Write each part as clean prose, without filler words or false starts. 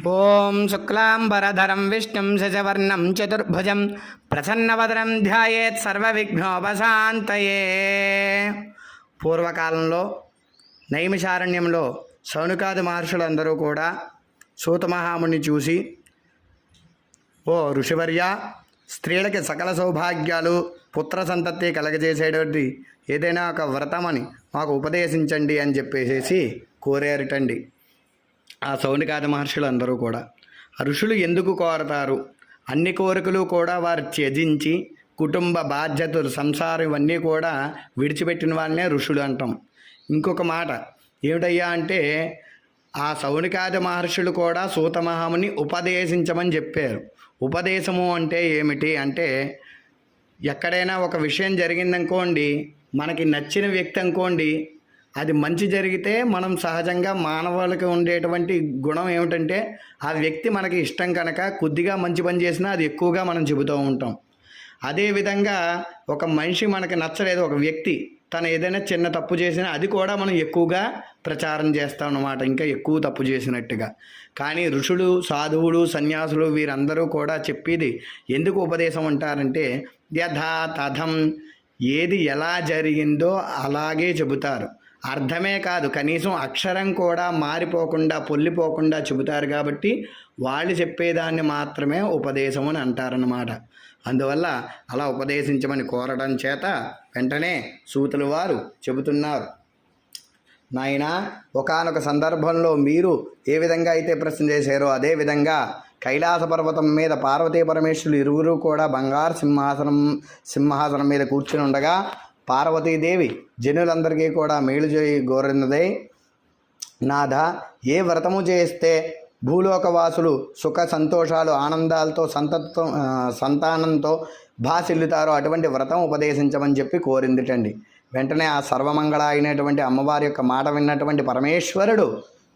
ఓం శుక్లాంబరధరం విష్ణుం శశవర్ణం చతుర్భుజం ప్రసన్నవదనం ధ్యాయేత్ సర్వవిఘ్నోపశాంతయే. పూర్వకాలంలో నైమిషారణ్యంలో శౌనకాది మహర్షులందరూ కూడా సూతమహాముని చూసి, ఓ ఋషివర్య, స్త్రీలకి సకల సౌభాగ్యాలు పుత్ర సంతతి కలగజేసేటువంటి ఏదైనా ఒక వ్రతమని మాకు ఉపదేశించండి అని చెప్పేసి కోరారుటండి. ఆ శౌనకాది మహర్షులందరూ కూడా ఋషులు ఎందుకు కోరతారు? అన్ని కోరికలు కూడా వారు త్యజించి కుటుంబ బాధ్యతలు, సంసారం ఇవన్నీ కూడా విడిచిపెట్టిన వాళ్ళనే ఋషులు అంటాం. ఇంకొక మాట ఏమిటయ్యా అంటే, ఆ శౌనకాది మహర్షులు కూడా సూతమహాముని ఉపదేశించమని చెప్పారు. ఉపదేశము అంటే ఏమిటి అంటే, ఎక్కడైనా ఒక విషయం జరిగిందనుకోండి, మనకి నచ్చిన వ్యక్తి అనుకోండి, అది మంచి జరిగితే మనం సహజంగా మానవులకి ఉండేటువంటి గుణం ఏమిటంటే, ఆ వ్యక్తి మనకి ఇష్టం కనుక కొద్దిగా మంచి పని చేసినా అది ఎక్కువగా మనం చెబుతూ ఉంటాం. అదేవిధంగా ఒక మనిషి మనకి నచ్చలేదు, ఒక వ్యక్తి తను ఏదైనా చిన్న తప్పు చేసినా అది కూడా మనం ఎక్కువగా ప్రచారం చేస్తాం అన్నమాట, ఇంకా ఎక్కువ తప్పు చేసినట్టుగా. కానీ ఋషులు, సాధువులు, సన్యాసులు వీరందరూ కూడా చెప్పేది ఎందుకు ఉపదేశం అంటారంటే, యథా తథం, ఏది ఎలా జరిగిందో అలాగే చెబుతారు. అర్థమే కాదు, కనీసం అక్షరం కూడా మారిపోకుండా పొల్లిపోకుండా చెబుతారు. కాబట్టి వాళ్ళు చెప్పేదాన్ని మాత్రమే ఉపదేశం అని అంటారన్నమాట. అందువల్ల అలా ఉపదేశించమని కోరడం చేత వెంటనే సూతుల వారు చెబుతున్నారు, నాయనా, ఒకానొక సందర్భంలో మీరు ఏ విధంగా అయితే ప్రశ్న చేశారో అదేవిధంగా కైలాస పర్వతం మీద పార్వతీ పరమేశ్వరులు ఇరువురు కూడా బంగారు సింహాసనం మీద కూర్చుని ఉండగా పార్వతీదేవి జనులందరికీ కూడా మేలు చేయి గోరినదై, నాథ, ఏ వ్రతము చేస్తే భూలోకవాసులు సుఖ సంతోషాలు ఆనందాలతో సంతానంతో భాసిల్లుతారో అటువంటి వ్రతం ఉపదేశించమని చెప్పి కోరిందిటండి. వెంటనే ఆ సర్వమంగళ అయినటువంటి అమ్మవారి యొక్క మాట విన్నటువంటి పరమేశ్వరుడు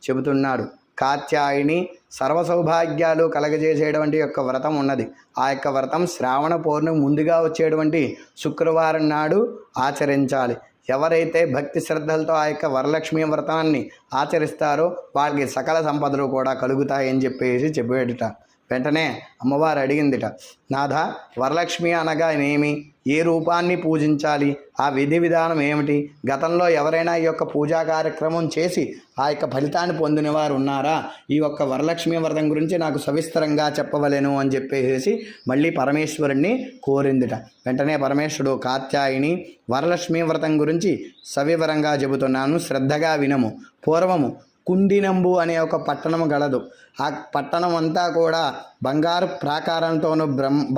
చెబుతున్నాడు, కాత్యాయిని సర్వ సౌభాగ్యాలు కలగజేసేటువంటి యొక్క వ్రతం ఉన్నది. ఆ యొక్క వ్రతం శ్రావణ పౌర్ణమి ముందుగా వచ్చేటువంటి శుక్రవారం నాడు ఆచరించాలి. ఎవరైతే భక్తి శ్రద్ధలతో ఆ యొక్క వరలక్ష్మి వ్రతాన్ని ఆచరిస్తారో వాళ్ళకి సకల సంపదలు కూడా కలుగుతాయని చెప్పేట. వెంటనే అమ్మవారు అడిగిందిట, నాథ, వరలక్ష్మి అనగా ఏమి? ఏ రూపాన్ని పూజించాలి? ఆ విధి విధానం ఏమిటి? గతంలో ఎవరైనా ఈ యొక్క పూజా కార్యక్రమం చేసి ఆ యొక్క ఫలితాన్ని పొందిన వారు ఉన్నారా? ఈ యొక్క వరలక్ష్మి వ్రతం గురించి నాకు సవిస్తరంగా చెప్పవలేను అని చెప్పేసి మళ్ళీ పరమేశ్వరుణ్ణి కోరిందిట. వెంటనే పరమేశ్వరుడు, కాత్యాయిని, వరలక్ష్మి వ్రతం గురించి సవివరంగా చెబుతున్నాను, శ్రద్ధగా వినము. పూర్వము కుండినంబు అనే ఒక పట్టణము గలదు. ఆ పట్టణం అంతా కూడా బంగారు ప్రాకారంతోనూ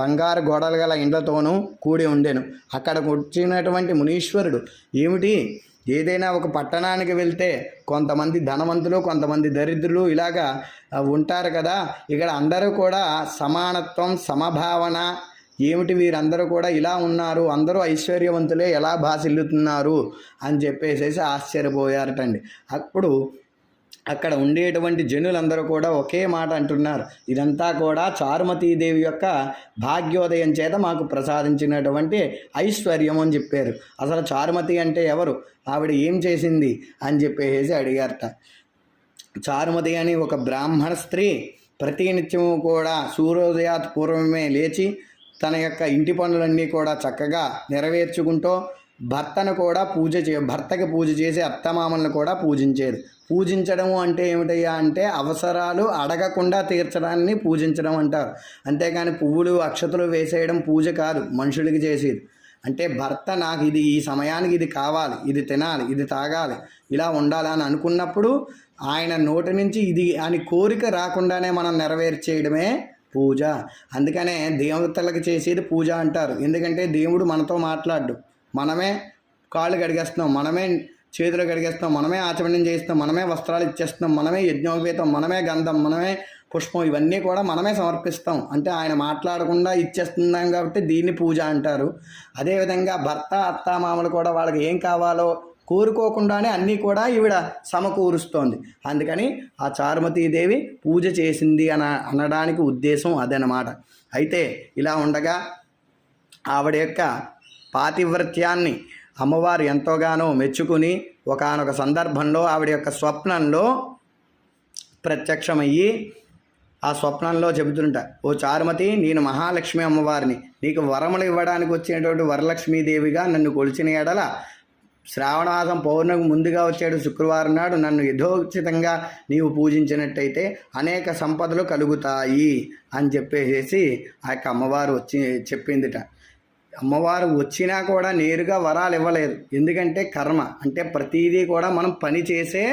బంగారు గోడలు గల ఇండ్లతోనూ కూడి ఉండెను. అక్కడికి వచ్చినటువంటి మునీశ్వరుడు ఏమిటి, ఏదైనా ఒక పట్టణానికి వెళ్తే కొంతమంది ధనవంతులు, కొంతమంది దరిద్రులు ఇలాగా ఉంటారు కదా. ఇక్కడ అందరూ కూడా సమానత్వం, సమభావన ఏమిటి, వీరందరూ కూడా ఇలా ఉన్నారు, అందరూ ఐశ్వర్యవంతులే, ఎలా భాసిల్లుతున్నారు అని చెప్పేసి ఆశ్చర్యపోయారటండి. అప్పుడు అక్కడ ఉండేటువంటి జనులందరూ కూడా ఒకే మాట అంటున్నారు, ఇదంతా కూడా చారుమతీదేవి యొక్క భాగ్యోదయం చేత మాకు ప్రసాదించినటువంటి ఐశ్వర్యం అని చెప్పారు. అసలు చారుమతి అంటే ఎవరు, ఆవిడ ఏం చేసింది అని చెప్పేసి అడిగారట. చారుమతి అని ఒక బ్రాహ్మణ స్త్రీ ప్రతినిత్యము కూడా సూర్యోదయాత్ పూర్వమే లేచి తన యొక్క ఇంటి పనులన్నీ కూడా చక్కగా నెరవేర్చుకుంటూ భర్తకు పూజ చేసి అత్తమామలను కూడా పూజించేది. పూజించడము అంటే ఏమిటయ్యా అంటే, అవసరాలు అడగకుండా తీర్చడాన్ని పూజించడం అంటారు. అంతేకాని పువ్వులు అక్షతలు వేసేయడం పూజ కాదు, మనుషులకి చేసేది. అంటే భర్త నాకు ఇది ఈ సమయానికి ఇది కావాలి, ఇది తినాలి, ఇది తాగాలి, ఇలా ఉండాలి అని అనుకున్నప్పుడు ఆయన నోటి నుంచి ఇది అని కోరిక రాకుండానే మనం నెరవేర్చేయడమే పూజ. అందుకనే దేవతలకు చేసేది పూజ అంటారు. ఎందుకంటే దేవుడు మనతో మాట్లాడు, మనమే కాళ్ళు కడిగేస్తున్నాం, మనమే చేతులు కడిగేస్తాం, మనమే ఆచమనం చేస్తాం, మనమే వస్త్రాలు ఇచ్చేస్తున్నాం, మనమే యజ్ఞోపేతం, మనమే గంధం, మనమే పుష్పం, ఇవన్నీ కూడా మనమే సమర్పిస్తాం. అంటే ఆయన మాట్లాడకుండా ఇచ్చేస్తున్నాం కాబట్టి దీన్ని పూజ అంటారు. అదేవిధంగా భర్త, అత్తామామలు కూడా వాళ్ళకి ఏం కావాలో కోరుకోకుండానే అన్నీ కూడా ఈవిడ సమకూరుస్తోంది. అందుకని ఆ చారుమతీదేవి పూజ చేసింది అనడానికి ఉద్దేశం అదనమాట. అయితే ఇలా ఉండగా ఆవిడ యొక్క పాతివ్రత్యాన్ని అమ్మవారు ఎంతోగానో మెచ్చుకుని ఒకానొక సందర్భంలో ఆవిడ యొక్క స్వప్నంలో ప్రత్యక్షమయ్యి ఆ స్వప్నంలో చెబుతుంట, ఓ చారుమతి, నేను మహాలక్ష్మి అమ్మవారిని, నీకు వరములు ఇవ్వడానికి వచ్చేటువంటి వరలక్ష్మీదేవిగా నన్ను కొలిచిన ఎడల శ్రావణమాసం పౌర్ణమికి ముందుగా వచ్చేడు శుక్రవారం నాడు నన్ను యథోచితంగా నీవు పూజించినట్టయితే అనేక సంపదలు కలుగుతాయి అని చెప్పేసి ఆ యొక్క అమ్మవారు చెప్పిందిట. అమ్మవారు వచ్చినా కూడా నేరుగా వరాలు ఇవ్వలేదు. ఎందుకంటే కర్మ అంటే ప్రతిదీ కూడా మనం పని చేసే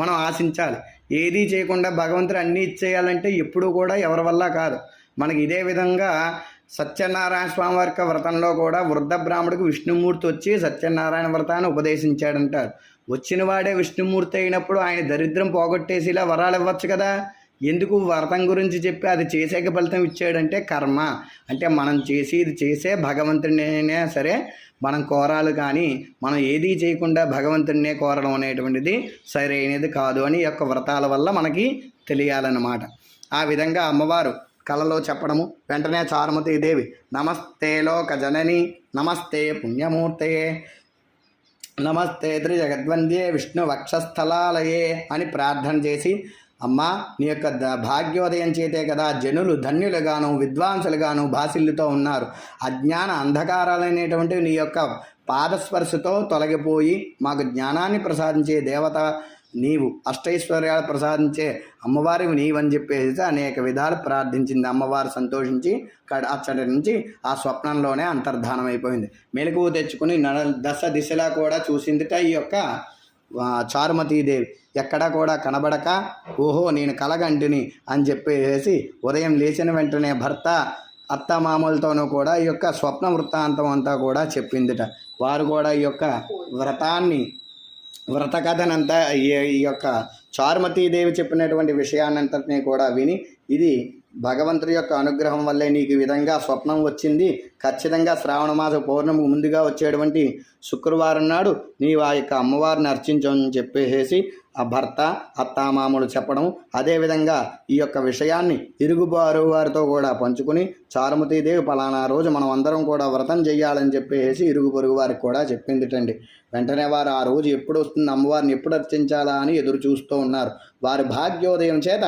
మనం ఆశించాలి. ఏదీ చేయకుండా భగవంతుడు అన్నీ ఇచ్చేయాలంటే ఎప్పుడూ కూడా ఎవరి వల్ల కాదు. మనకి ఇదే విధంగా సత్యనారాయణ స్వామి వారి వ్రతంలో కూడా వృద్ధ బ్రాహ్మడికి విష్ణుమూర్తి వచ్చి సత్యనారాయణ వ్రతాన్ని ఉపదేశించాడంటారు. వచ్చిన వాడే విష్ణుమూర్తి అయినప్పుడు ఆయన దరిద్రం పోగొట్టేసి ఇలా వరాలు ఇవ్వచ్చు కదా. ఎందుకు వ్రతం గురించి చెప్పి అది చేసేక ఫలితం ఇచ్చాడంటే కర్మ అంటే మనం చేసే భగవంతుడినే సరే మనం కోరాలి, కానీ మనం ఏదీ చేయకుండా భగవంతుడినే కోరడం అనేటువంటిది సరైనది కాదు అని ఈ యొక్క వ్రతాల వల్ల మనకి తెలియాలన్నమాట. ఆ విధంగా అమ్మవారు కలలో చెప్పడము, వెంటనే చారుమతీదేవి నమస్తే లోక జనని నమస్తే పుణ్యమూర్తయే నమస్తే త్రిజగద్వంద్యే విష్ణు వక్షస్థలాలయే అని ప్రార్థన చేసి, అమ్మా నీ యొక్క భాగ్యోదయం చేతే కదా జనులు ధన్యులుగాను విద్వాంసులుగాను భాసిల్లుతో ఉన్నారు. అజ్ఞాన అంధకారాలైనటువంటి నీ యొక్క పాదస్పర్శతో తొలగిపోయి మాకు జ్ఞానాన్ని ప్రసాదించే దేవత నీవు, అష్టైశ్వర్యాలు ప్రసాదించే అమ్మవారివి నీవని చెప్పేసి అనేక విధాలు ప్రార్థించింది. అమ్మవారు సంతోషించి అచ్చటి నుంచి ఆ స్వప్నంలోనే అంతర్ధానం అయిపోయింది. మెలకువ తెచ్చుకుని దశ దిశలా కూడా చూసిందిట ఈ యొక్క చారుమతీదేవి. ఎక్కడా కూడా కనబడక ఓహో నేను కలగంటిని అని చెప్పేసి ఉదయం లేచిన వెంటనే భర్త అత్తమామలతోనూ కూడా ఈ యొక్క స్వప్న వృత్తాంతం అంతా కూడా చెప్పిందిట. వారు కూడా ఈ యొక్క వ్రత కథనంతా ఈ యొక్క చారుమతీదేవి చెప్పినటువంటి విషయాన్నంతటినీ కూడా విని, ఇది భగవంతుడి యొక్క అనుగ్రహం వల్లే నీకు ఈ విధంగా స్వప్నం వచ్చింది. ఖచ్చితంగా శ్రావణ మాస పౌర్ణమికి ముందుగా వచ్చేటువంటి శుక్రవారం నాడు నీవు ఆ యొక్క అమ్మవారిని అర్చించని చెప్పేసి ఆ భర్త అత్తామామలు చెప్పడం, అదేవిధంగా ఈ యొక్క విషయాన్ని ఇరుగుబారు వారితో కూడా పంచుకుని చారుమతీదేవి పలానా రోజు మనం అందరం కూడా వ్రతం చేయాలని చెప్పేసి ఇరుగు పొరుగు వారికి కూడా చెప్పిందిటండి. వెంటనే వారు ఆ రోజు ఎప్పుడు వస్తుంది, అమ్మవారిని ఎప్పుడు అర్చించాలా అని ఎదురు చూస్తూ ఉన్నారు. వారి భాగ్యోదయం చేత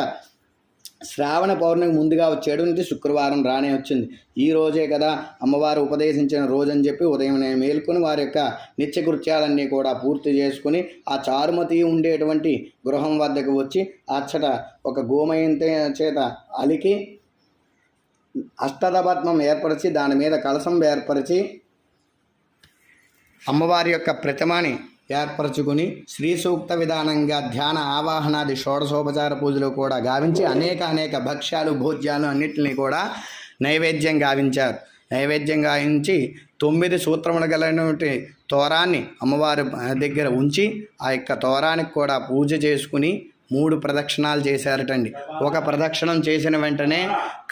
శ్రావణ పౌర్ణమి ముందుగా వచ్చేటువంటి శుక్రవారం రానే వచ్చింది. ఈ రోజే కదా అమ్మవారు ఉపదేశించిన రోజు అని చెప్పి ఉదయం మేల్కొని వారి యొక్క నిత్యకృత్యాలన్నీ కూడా పూర్తి చేసుకుని ఆ చారుమతి ఉండేటువంటి గృహం వద్దకు వచ్చి అచ్చట ఒక గోమయం చేత అలికి అష్టదపద్మం ఏర్పరిచి దాని మీద కలశం ఏర్పరిచి అమ్మవారి యొక్క ప్రతిమని ఏర్పరచుకుని శ్రీ సూక్త విధానంగా ధ్యాన ఆవాహనాది షోడశోపచార పూజలు కూడా గావించి అనేక భక్ష్యాలు భోజ్యాలు అన్నింటినీ కూడా నైవేద్యం గావించారు. నైవేద్యం గావించి 9 సూత్రములు గలటువంటి తోరాన్ని అమ్మవారి దగ్గర ఉంచి ఆ యొక్క తోరానికి కూడా పూజ చేసుకుని 3 ప్రదక్షిణాలు చేశారటండి. ఒక ప్రదక్షిణం చేసిన వెంటనే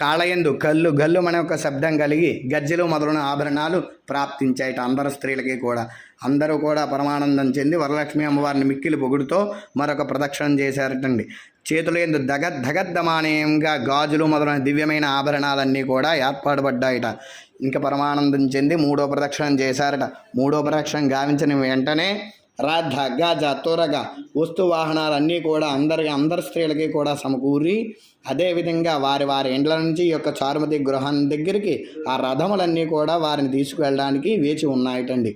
కాళ్ళయందు గల్లు గల్లు అనే ఒక శబ్దం కలిగి గజ్జెలు మొదలైన ఆభరణాలు ప్రాప్తించాయట అందరు స్త్రీలకి కూడా. అందరూ కూడా పరమానందం చెంది వరలక్ష్మి అమ్మవారిని మిక్కిలి పొగుడుతో మరొక ప్రదక్షిణం చేశారటండి. చేతుల యందు దగద్దమానీయంగా గాజులు మొదలైన దివ్యమైన ఆభరణాలన్నీ కూడా ఏర్పాటుపడ్డాయట. ఇంకా పరమానందం చెంది 3వ ప్రదక్షిణం చేశారట. 3వ ప్రదక్షిణం గావించిన వెంటనే రాధ గాజ తొరగ వస్తు వాహనాలన్నీ కూడా అందరి స్త్రీలకి కూడా సమకూరి, అదేవిధంగా వారి ఇండ్ల నుంచి ఈ యొక్క చారుమతి గృహం దగ్గరికి ఆ రథములన్నీ కూడా వారిని తీసుకువెళ్ళడానికి వేచి ఉన్నాయటండి.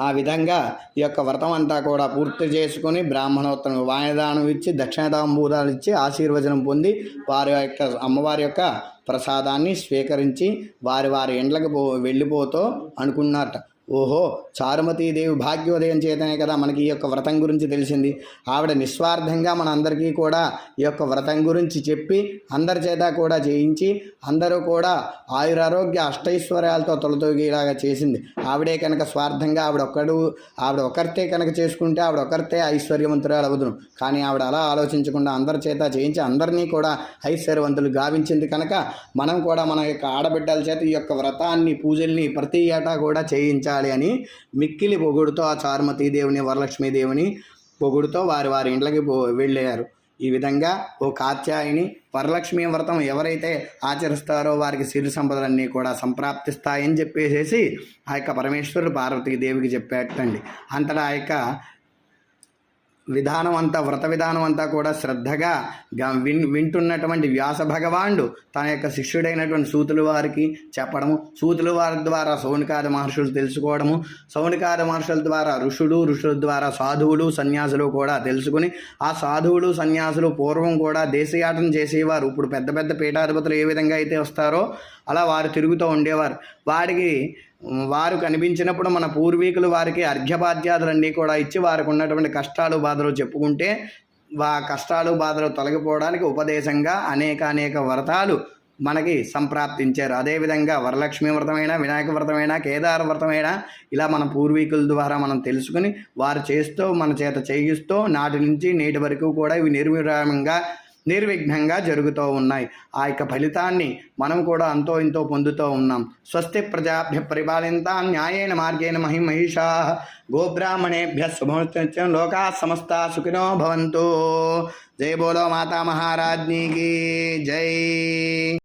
ఆ విధంగా ఈ యొక్క వ్రతం అంతా కూడా పూర్తి చేసుకుని బ్రాహ్మణోత్తరం వాయదానం ఇచ్చి దక్షిణతాంబూలాలు ఇచ్చి ఆశీర్వచనం పొంది వారి యొక్క అమ్మవారి యొక్క ప్రసాదాన్ని స్వీకరించి వారి ఇండ్లకు వెళ్ళిపోతూ అనుకున్నారట. ఓహో చారుమతీదేవి భాగ్యోదయం చేతనే కదా మనకి ఈ యొక్క వ్రతం గురించి తెలిసింది. ఆవిడ నిస్వార్థంగా మన అందరికీ కూడా ఈ యొక్క వ్రతం గురించి చెప్పి అందరి చేత కూడా చేయించి అందరూ కూడా ఆయురారోగ్య అష్టైశ్వర్యాలతో తొలతూగేలాగా చేసింది. ఆవిడే కనుక స్వార్థంగా ఆవిడ ఒకరితే కనుక చేసుకుంటే ఆవిడ ఒకరితే ఐశ్వర్యవంతురాలు అవుదును. కానీ ఆవిడ అలా ఆలోచించకుండా అందరి చేత చేయించి అందరినీ కూడా ఐశ్వర్యవంతులు గావించింది కనుక మనం కూడా మన యొక్క ఆడబిడ్డల చేత ఈ యొక్క వ్రతాన్ని పూజల్ని ప్రతి ఏటా కూడా చేయించాలి అని మిక్కిలి పొగుడుతో ఆ చారుమతీదేవిని వరలక్ష్మీదేవిని పొగుడుతో వారి ఇంట్లకి వెళ్ళారు. ఈ విధంగా ఓ కాత్యాయని వరలక్ష్మీ వ్రతం ఎవరైతే ఆచరిస్తారో వారికి సిరి సంపదలన్నీ కూడా సంప్రాప్తిస్తాయని చెప్పేసి ఆ యొక్క పరమేశ్వరుడు పార్వతీదేవికి చెప్పేటండి. అంతటా ఆ యొక్క విధానం అంతా వ్రత విధానం అంతా కూడా శ్రద్ధగా వింటున్నటువంటి వ్యాస భగవానుడు తన యొక్క శిష్యుడైనటువంటి సూతుల వారికి చెప్పడము, సూతుల వారి ద్వారా సౌనకాది మహర్షులు తెలుసుకోవడము, సౌనకాది మహర్షుల ద్వారా ఋషుల ద్వారా సాధువులు సన్యాసులు కూడా తెలుసుకుని, ఆ సాధువులు సన్యాసులు పూర్వం కూడా దేశయాటన చేసేవారు. ఇప్పుడు పెద్ద పెద్ద పీఠాధిపతులు ఏ విధంగా అయితే వస్తారో అలా వారు తిరుగుతూ ఉండేవారు. వారు కనిపించినప్పుడు మన పూర్వీకులు వారికి అర్ఘ్యపాద్యాదులన్నీ కూడా ఇచ్చి వారికి ఉన్నటువంటి కష్టాలు బాధలు చెప్పుకుంటే కష్టాలు బాధలు తొలగిపోవడానికి ఉపదేశంగా అనేక వ్రతాలు మనకి సంప్రాప్తించారు. అదేవిధంగా వరలక్ష్మి వ్రతమైన, వినాయక వ్రతమైన, కేదార వ్రతమైన ఇలా మన పూర్వీకుల ద్వారా మనం తెలుసుకుని వారు చేస్తూ మన చేత చేయిస్తూ నాటి నుంచి నేటి వరకు కూడా ఇవి నిర్విఘ్నంగా జరుగుతూ ఉన్నాయి. ఆ యొక్క ఫలితాన్ని మనం కూడా అంతో ఇంతో పొందుతూ ఉన్నాం. స్వస్తి ప్రజాభ్య పరిపాలయంతాం న్యాయేన మార్గేణ మహిషా గోబ్రాహ్మణేభ్య శుభమస్తు లోకా సమస్తా సుఖినో భవంతు. జై బోలో మాతా మహారాజ్ఞీ కీ జై.